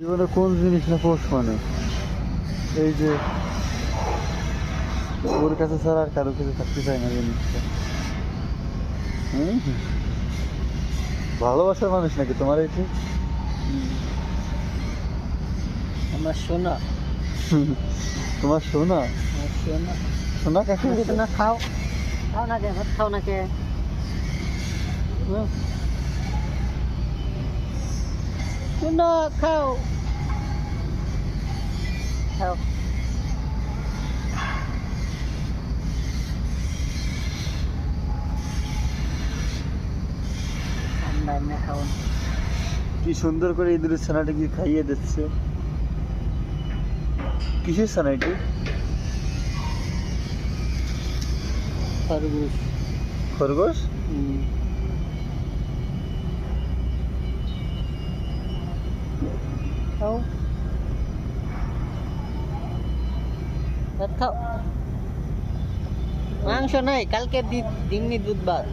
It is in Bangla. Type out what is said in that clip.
জীবনে কোন জিনিস না পোষ মানে এই যে ওর কাছে ছাড়া আর কারো কাছে থাকতে চায় না জিনিসটা। হুম, ভালোবাসার মানুষ নাকি তোমার এটি? আমার সোনা, তোমার সোনা? আমার সোনা। সোনা কাকে বলে? সোনা খাও, খাও না কে, ভাত খাও না কে? সোনা খাও, খাও। ঠান্ডা এমনি খাও না। কি সুন্দর করে ইঁদুরের ছানাটা কি খাইয়ে দিচ্ছে। কিসের ছানা এটি? খরগোশ। খরগোশ? খাও, ভাত খাও। মাংস নাই, কালকে দিননি দুধ ভাত।